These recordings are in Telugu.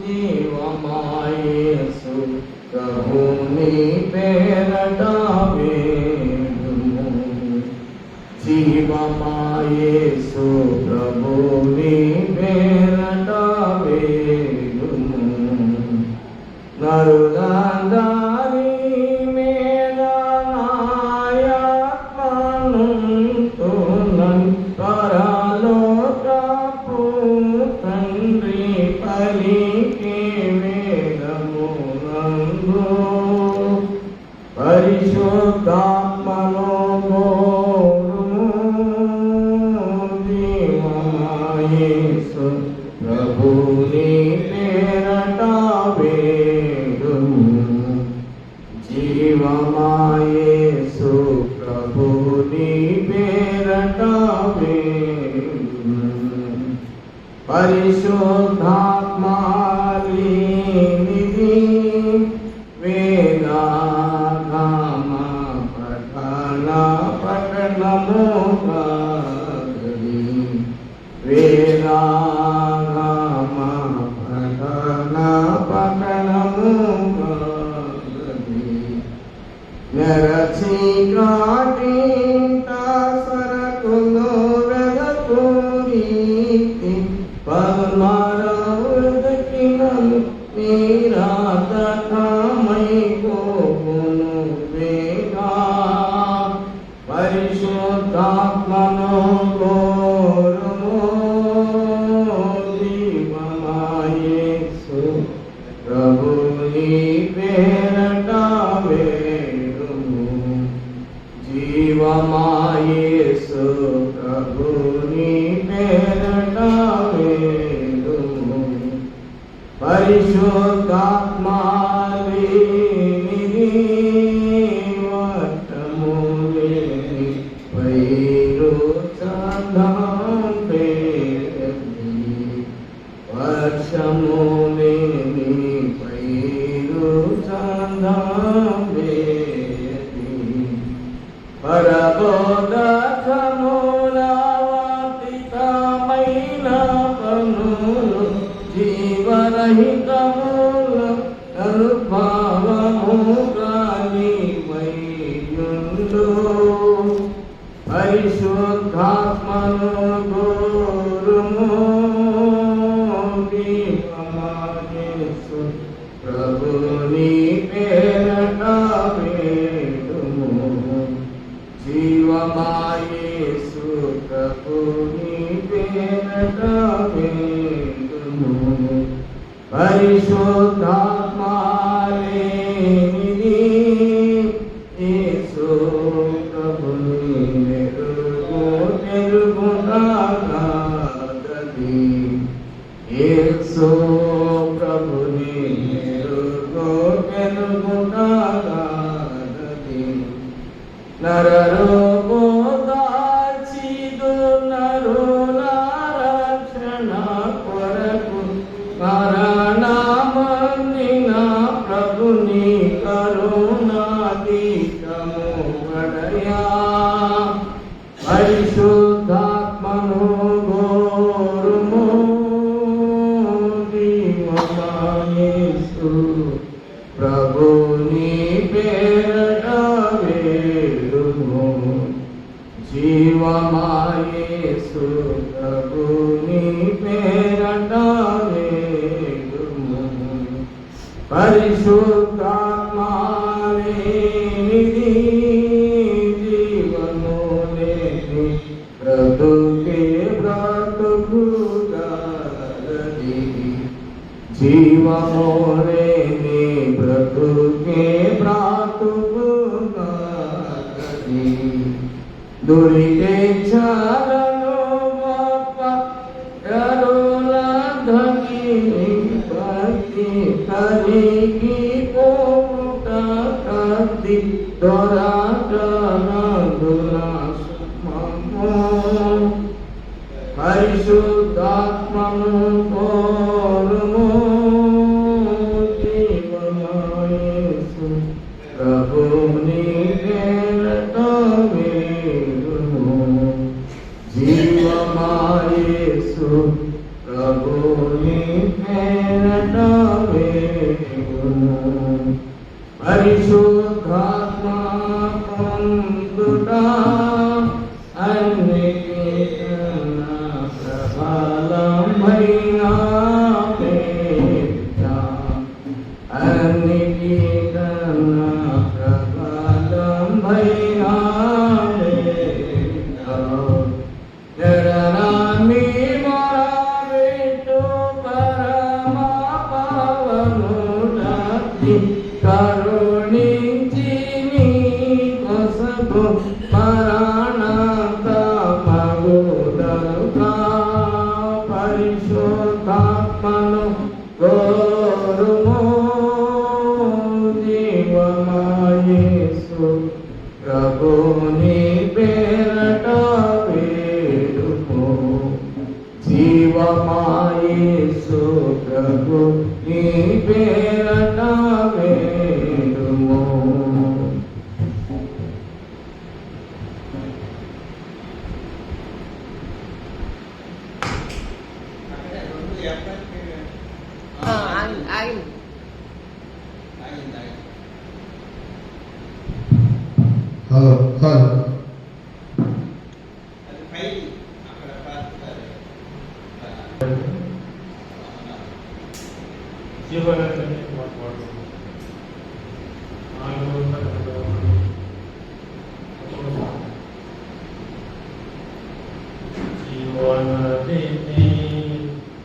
జీవమాయేసు ప్రభుని పేరట వేడుము. జీవమాయేసు ప్రభుని పేరట వేడుము. నరులందరి మీద నాయత్మనుంతునన్ పరలోకపు తండ్రి పలికే వేదమునందు పరిశుద్ధాత్మను కోరుము. జీవమాయేసు ప్రభుని పేరట వేడుము. జీవమాయేసు ప్రభుని పేరట వేడుము. పరిశుద్ధాత్మనిధి వేదాగమ పఠనము కాగలి. వేదాగమ పఠనము కాగలి. నెరచి కాటింట సరకును వెదకూరీతి పల్మరవదకినను నీరాతకమై పోవును వేగా. పరిశుద్ధాత్మను కోరుము. జీవమాయేసు ప్రభుని పేరట వేడుము. జీవమాయేసు ప్రభుని పేరట వేడుము. పరిశుద్ధాత్మనిధి వట్టములేని వైరు చందంబేది. వర్షములేని వైరు చందంబేది. పరబోధకములవతితమైన పనులు జీవరహితముల అనుభవము గాని వైయుండు. పరిశుద్ధాత్మను కోరుము. జీవమాయేసు ప్రభుని పేరట వేడుము. జీవమాయేసు ప్రభుని పేరట వేడుము. పరిశుద్ధాత్మనిధి యేసు ప్రభుని తెలుగునాగలి. యేసు ప్రభుని తెలుగునాగలి. నరరూపదాల్చిదు నరుల రక్షణ కొరకు మరణమొందిన ప్రభుని కరుణాధికము వడయా. పరిశుద్ధాత్మను కోరుము. జీవమాయేసు ప్రభుని పేరట వేడుము. జీవమాయేసు ప్రభుని పేరట వేడుము. పరిశుద్ధాత్మనిధి జీవములేని బ్రతుకే బ్రతుకుగారది. జీవములేని బ్రతుకే బ్రతుకుగారది. దురితే చాలను గొప్ప కరుణ ధనిని భక్తి కలిగి పోవుట కద్ది దొరకనందున సుఖము. పరిశుద్ధాత్మను కోరుము. జీవమాయేసు ప్రభుని పేరట వేడుము. జీవమాయేసు ప్రభుని పేరట వేడుము. పరిశుద్ధాత్మ పొందుట అన్నిటికన్నా ప్రబలమైన పేరిట, అన్నిటికన్నా ప్రబలమైన పేరిట. జడరామి మొరబెట్టు పరమ పవనుడతి, కరుణించి నీ కొసగు మరణాంత మగుదలుగా. పరిశుద్ధాత్మను కోరుము, జీవమయేసు ప్రభుని పేరట వేడుము. జీవమయేసు ప్రభు నీ పేరట వేడుము. ఆగింది. హలో హలో జీవనదని మాట్లాడుతున్నాం. జీవనదిని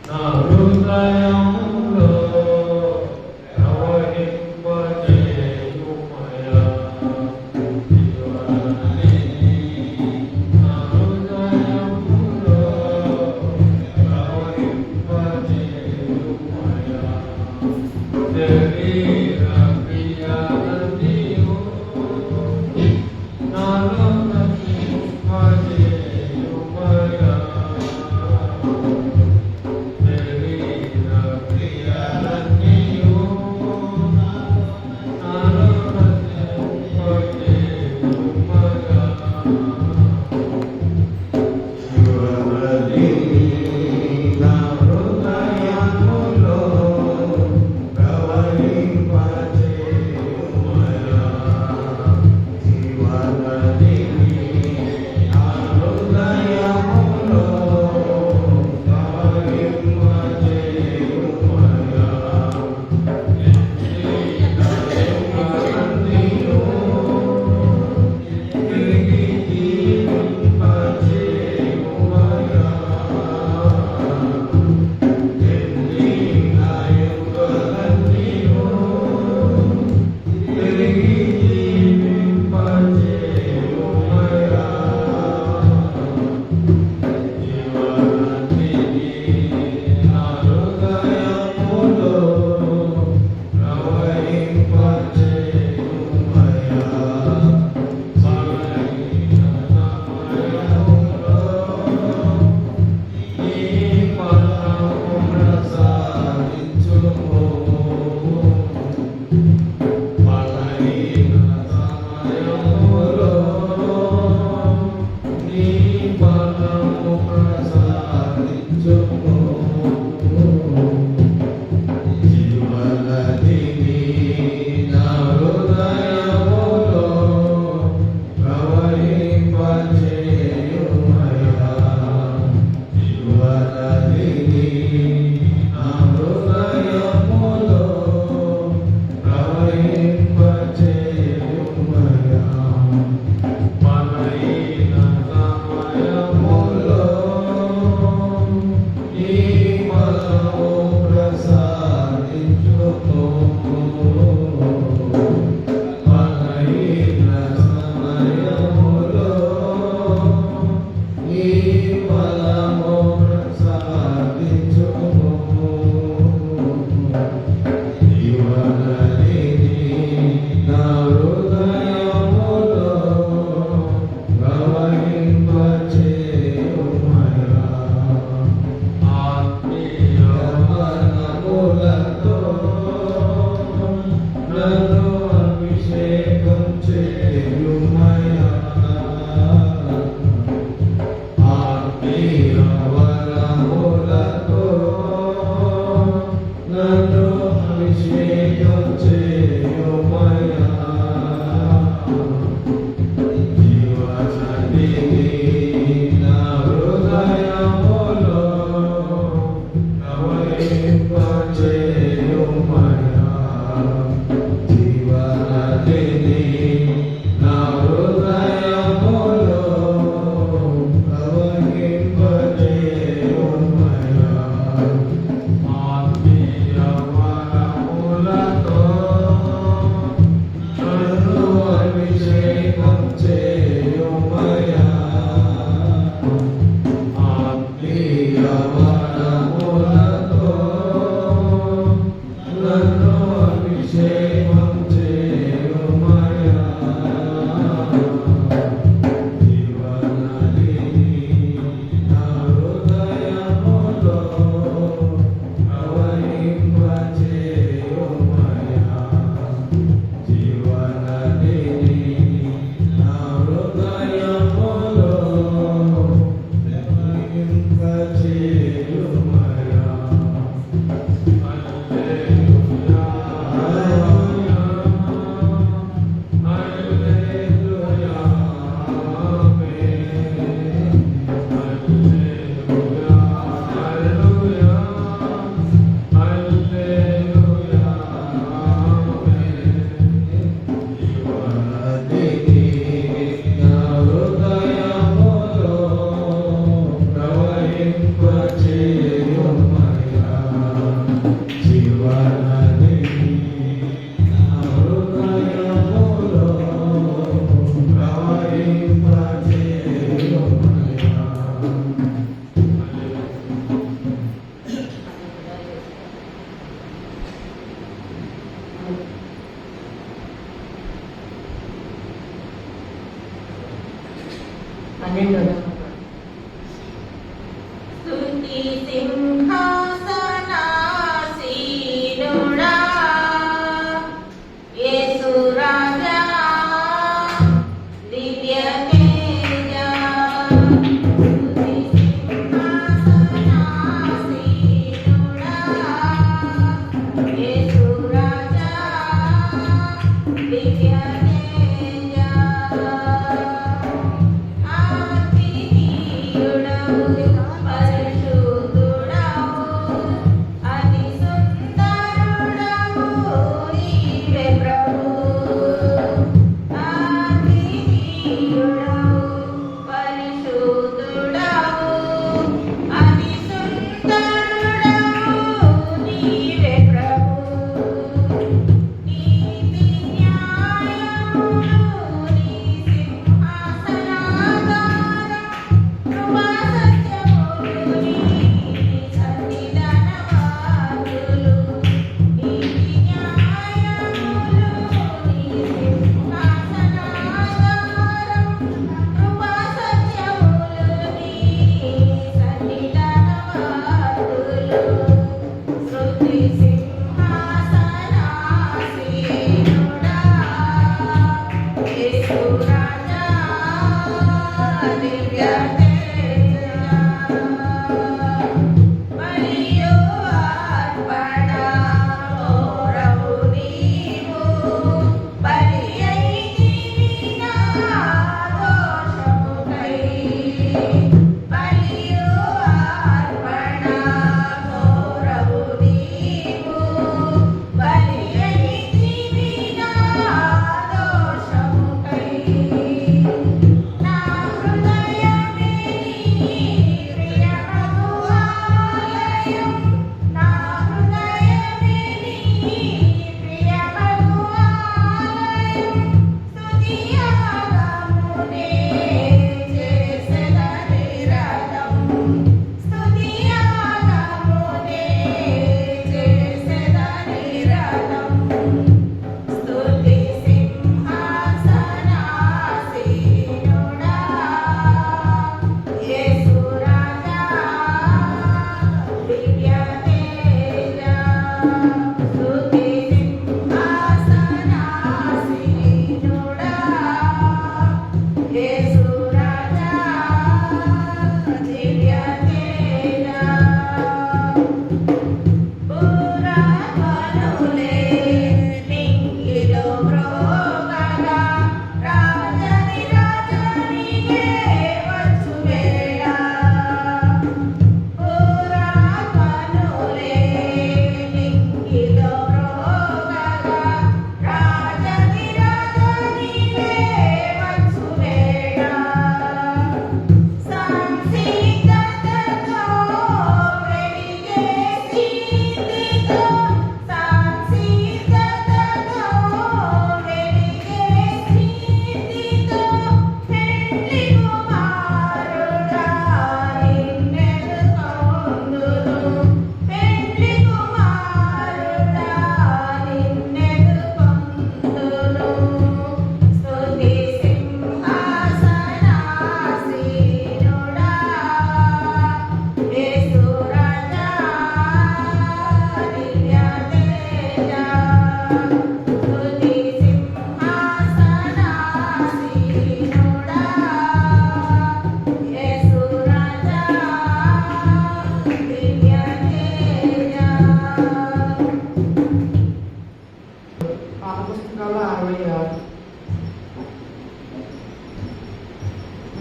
నా హృదయంలో ప్రవహింపజేయుమయా. జీవనదిని నా హృదయంలో ప్రవహింపజేయుమయా. శరీర క్రియాలన్నీయు నాలో నశింపజేయుమయా. శరీర నన్ను అభిషేకం చేయుమయ్యా. జీవనదిని నా హృదయములో ప్రవహింపచేయుమయ్యా. జీవనదిని నా హృదయములో ప్రవహింపచేయుమయ్యా. ఆత్మీయ వరములతో నన్ను అభిషేకం చేయుమయ్యా. ఆత్మీయ వరములతో నన్ను అభిషేకం చేయుమయ్యా. జీవనదిని నా హృదయములో ప్రవహింపచేయుమయ్యా. జీవనదిని నా హృదయములో ప్రవహింపచేయుమయ్యా. హల్లెలూయా హల్లెలూయా హల్లెలూయా హల్లెలూయా జీవనదిని నా హృదయములో ప్రవహింపచేయుమయ్యా. జీవనదిని నా హృదయములో ప్రవహింపచేయుమయ్యా. స్తుతి సింహాసనాసీనుడా యేసు రాజా దివ్య తేజా. స్తుతి సింహాసనాసీనుడా యేసు రాజా దివ్య తేజా. ఆర్తి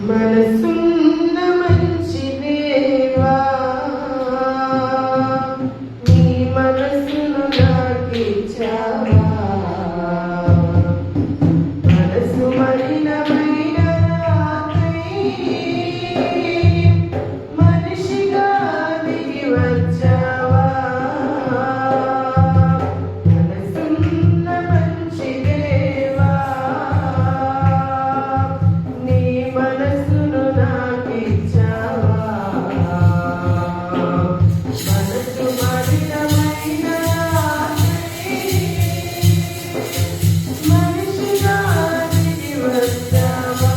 మనసున్న మంచి దేవా నీ మనసును నాకిచ్చావా మనసు మలినమైన నాకై మనిషిగా దిగి వచ్చావా మనసున్న మంచి దేవా నీ మనసును నాకిచ్చావా మనసు మలినమైన నాకై మనిషిగా దిగి వచ్చావా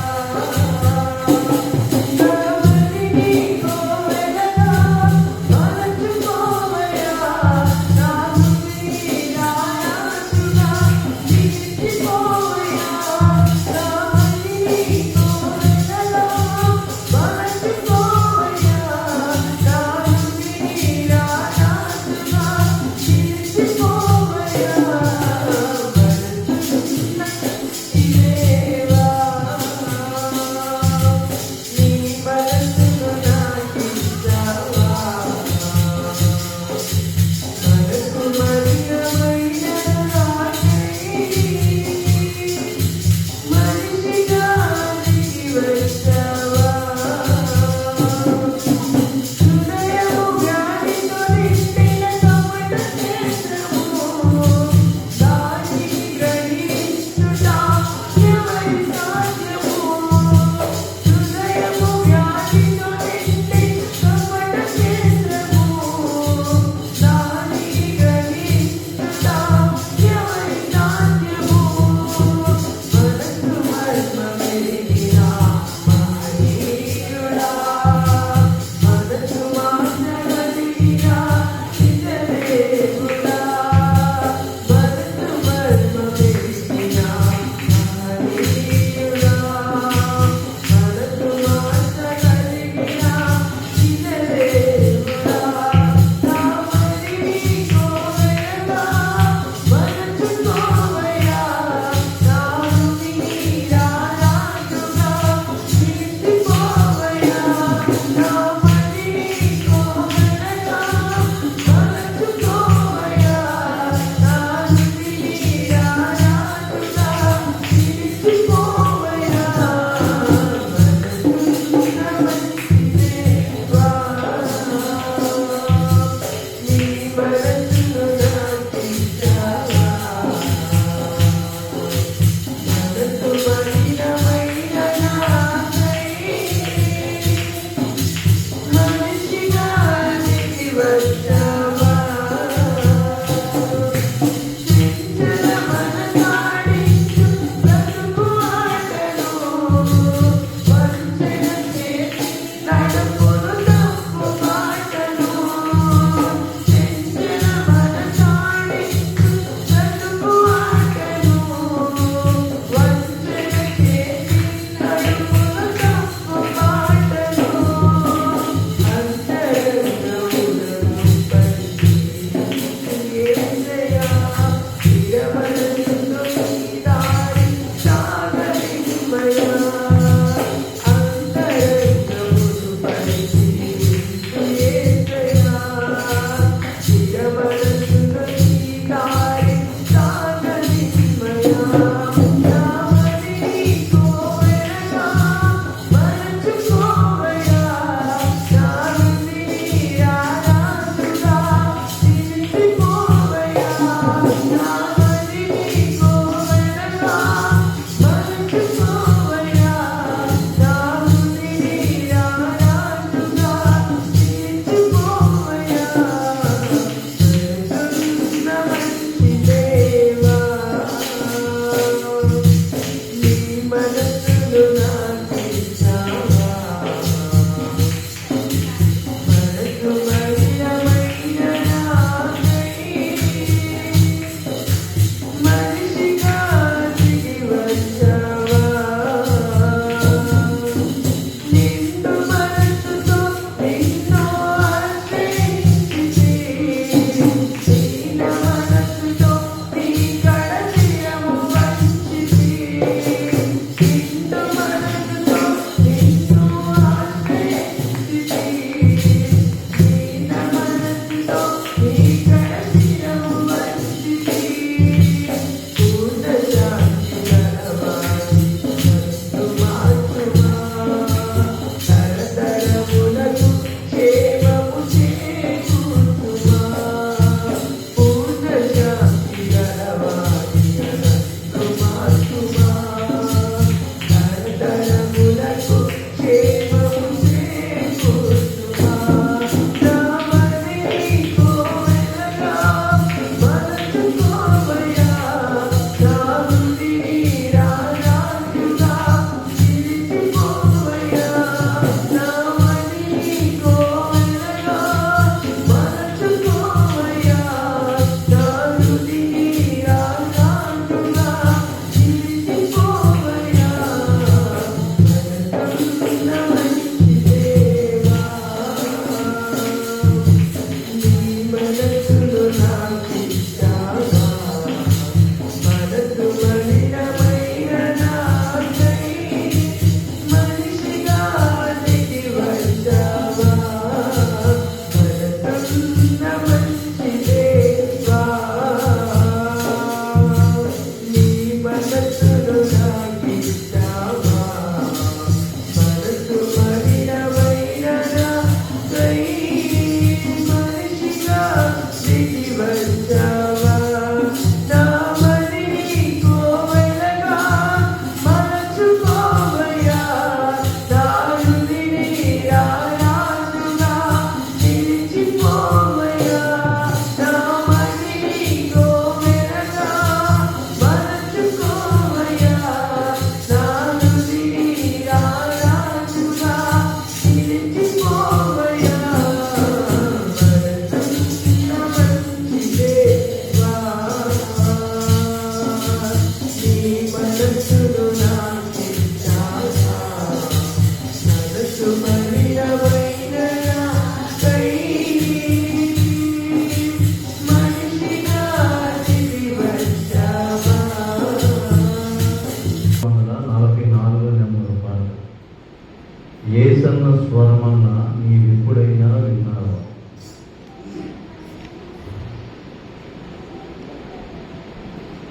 నా మదిని కోవెలగా మలచుకోవయ్యా నా హృదయ రారాజుగా నిలిచిపోవయ్యా నా మదిని కోవెలగా మలచుకోవయ్యా నా హృదయ రారాజుగా నిలిచిపోవయ్యా దేవా నీ మనసును నాకిచ్చావా మనసు మలినమైన నాకై మనిషిగా దిగి వచ్చావా హృదయము వ్యాధితో నిండిన కపట నేత్రము దానిని గ్రహించుట ఎవరి సాధ్యము హృదయము వ్యాధితో నిండి కపట నేత్రము దానిని గ్రహించుట ఎవరి సాధ్యము మనసు మర్మమెరిగిన మహనీయుడా మనసు మానగలిగిన నిజదేవుడా మనసు మర్మమెరిగిన మహనీయుడా మనసు మానగలిగిన నిజదేవుడా నా మదిని కోవెలగా మలచుకోవయ్యా నా హృదయ రారాజుగా నిలిచిపోవయ్యా నా మదిని కోవెలగా మలచుకోవయ్యా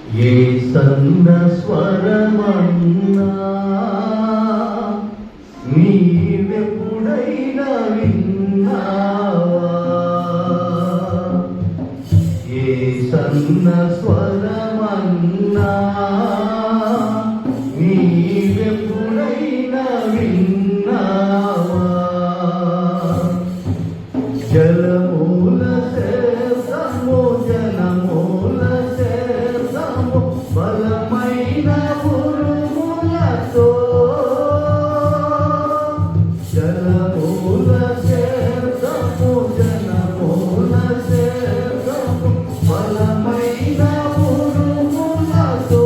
ఏ సన్న స్వరమన్నా నీవెప్పుడైనా విన్నావా? ఏ సన్న స్వరమన్నా నీవెప్పుడైనా విన్నావా? జలమూల శేషము జనమూల శేషము బలమైన ఉరుములతో జలమూల శేషము జనమూల శేషము బలమైన ఉరుములతో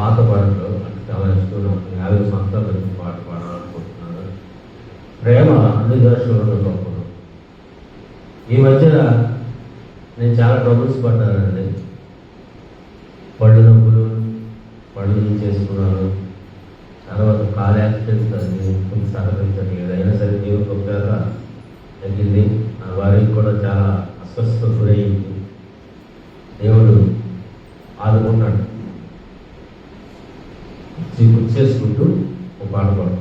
పాత పాటలు అంటే చాలా ఇష్టం. 50 సంవత్సరాల నుంచి పాట పాడాలనుకుంటున్నాను. ప్రేమ అన్ని దశలలో గొప్పది. ఈ మధ్యన నేను చాలా ట్రబుల్స్ పడ్డానండి. పళ్ళు నొప్పులు, పళ్ళు చేసుకున్నాను. తర్వాత కాలు యాక్సిడెంట్ అది కొంచెం సహకరించట్లేదు. అయినా సరే దేవుడు గొప్పగా తగ్గింది. నా వారికి కూడా చాలా అస్వస్థత గురయ్యింది. దేవుడు ఆదుకున్నాడు. గుర్తు చేసుకుంటూ ఒక పాట పాడు.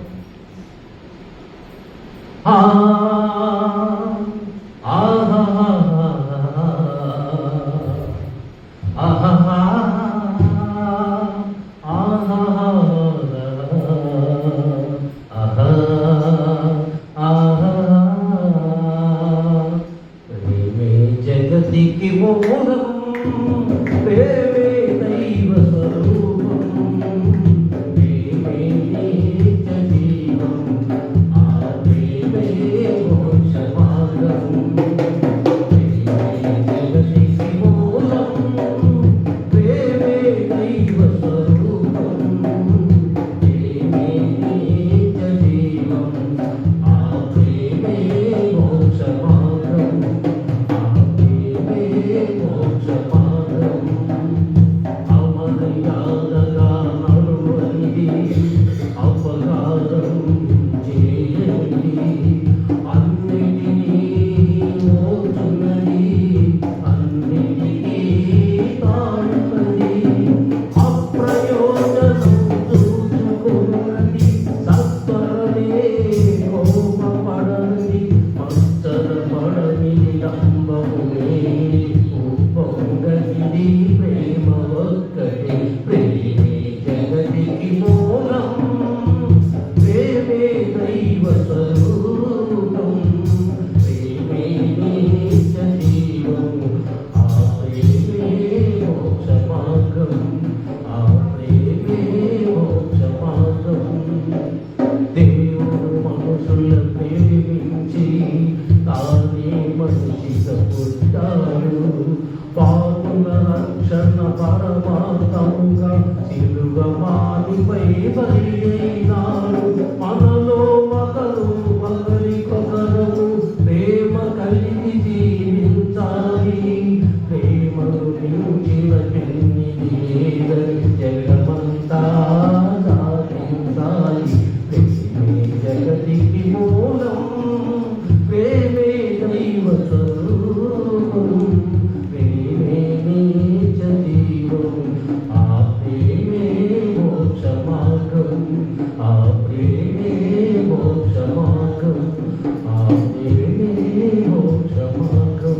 ప్రేమే జగతికి మూలం, ప్రేమే దైవ స్వరూపం, ప్రేమే నిత్య జీవం, ఆ ప్రేమే మోక్ష మార్గం. ప్రేమే జగతికి మూలం, ప్రేమే దైవ స్వరూపం, ప్రేమే నిత్య జీవం, ఆ ప్రేమే మోక్ష మార్గం, ఆ ప్రేమే మోక్ష మార్గం. అమర్యాదగా నడువనిది, అపకారం చేయనిది, అన్నిటినీ మోచున్నది, అన్నిటికీ తాళున్నది, అప్రయోజనం చూచుకున్నది, సత్వరమే కోపపడనిది, మత్సరపడనిది, డంబమునే ఉప్పొంగనిది, ప్రేమ ఒక్కటే. ప్రేమే జగతికి మూలం, ప్రేమే దైవ స్వరూపం, ప్రేమే నిత్య జీవం, ఆ ప్రేమే మోక్ష మార్గం, ఆ ప్రేమే మోక్ష మార్గం. దేవుడు మనుషుల ప్రేమించి తానే మనిషిగా పుట్టాడు. పాపుల రక్షణ పరమార్థముగా సిలువ మానిపై బలి అయినాడు. మనలో ఒకరు ఒకరికొకరు ప్రేమ కలిగి జీవించాలి. ప్రేమను మించిన పెన్నిది లేదని జగమంతా సాధించాలి. ప్రేమే జగతికి మూలం, ప్రేమే దైవ స్వరూపం, ప్రేమే నిత్య జీవం, ఆ ప్రేమే మోక్ష మార్గం, ఆ ప్రేమే మోక్ష మార్గం, ఆ ప్రేమే మోక్ష మార్గం.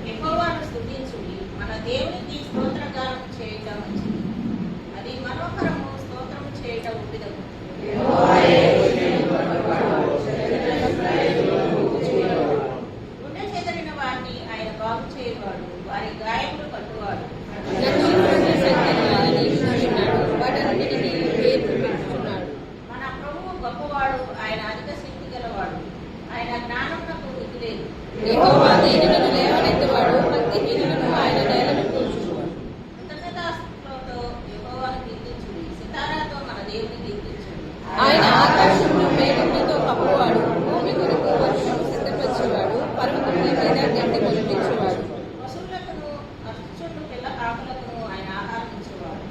యెహోవాను స్తుతించుడి, మన దేవునికి స్తోత్రగానం చేయటం మంచిది. అది మనోహరము, స్తోత్రము చేయటం ఉపిదము. గుండె చెదరిన వారిని ఆయన బాగు చేయవాడు, వారి గాయములు కట్టువాడు. మన ప్రభువు గొప్పవాడు, ఆయన అధిక శక్తి గలవాడు, ఆయన జ్ఞానమునకు మితి లేదు. కృతజ్ఞతాస్తుతులతో యెహోవాను కీర్తించుడి, సితారాతో మన దేవుని కీర్తించుడి. ఆయన ఆకాశంలో మేఘములతో కప్పువాడు, భూమి కొరకు వర్షము సిద్ధపరిచేవాడు, పర్వతముల మీద గడ్డి మొలిపించేవాడు. పశువులకును అర్చుడు పిల్ల కాకులకును ఆయన ఆహారం ఇచ్చేవాడు.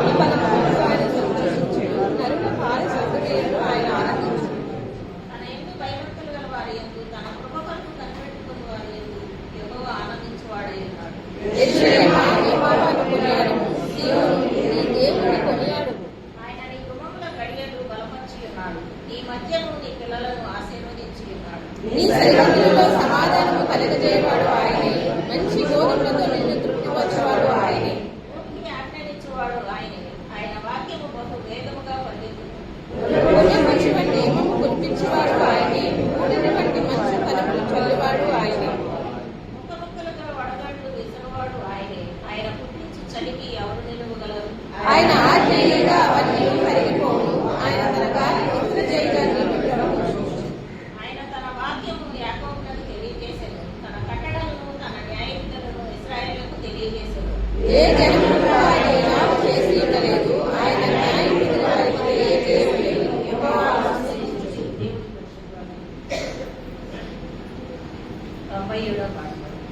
ఈ పదములకు ఆయన సంతోషించుడు, నరుల పాల సౌకర్యాలు ఆయన ఆనందించుడు. తన యందు భయభక్తులు గల వారి యందు, తన కృప కొరకు కనిపెట్టుకుని వారి యందు యెహోవా ఆనందించువాడై ఉన్నాడు. యెరూషలేమా, యెహోవాను కొనియాడుము, సీయోను, నీ దేవుని కొనియాడుము. ఆయన నీ గృహముల గడియలు బలపరిచి ఉన్నాడు, నీ మధ్యను నీ పిల్లలను ఆశీర్వదించి ఉన్నాడు. నీ సరిహద్దులలో సమాధానము కలగజేయవాడు ఆయనే, మంచి గోధుమలతో నిన్ను తృప్తిపరచువాడు ఆయనే. భూమికి ఆజ్ఞనిచ్చువాడు ఆయనే, ఆయన వాక్యము బహు వేగముగా పరిగెత్తును. పుణ్యం మంచి వంటి ఏమము కురిపించేవాడు ఆయనే, ఊడిని వంటి మంచు తలపులు చల్లువాడు ఆయనే. ముక్క ముక్కలుగా వడగళ్ళు విసరువాడు ఆయనే, ఆయన పుట్టించి చలికి ఎవరు నిలువగలరు? ఆయన ఆజ్ఞేయంగా అవన్నీ కరిగిపోను, ఆయన తన గాలి విసిర చేయగా నీవు ప్రవహించు. ఆయన తన వాక్యము యాకోబునకు తెలియజేసెను, తన కట్టడలను 57వ పాట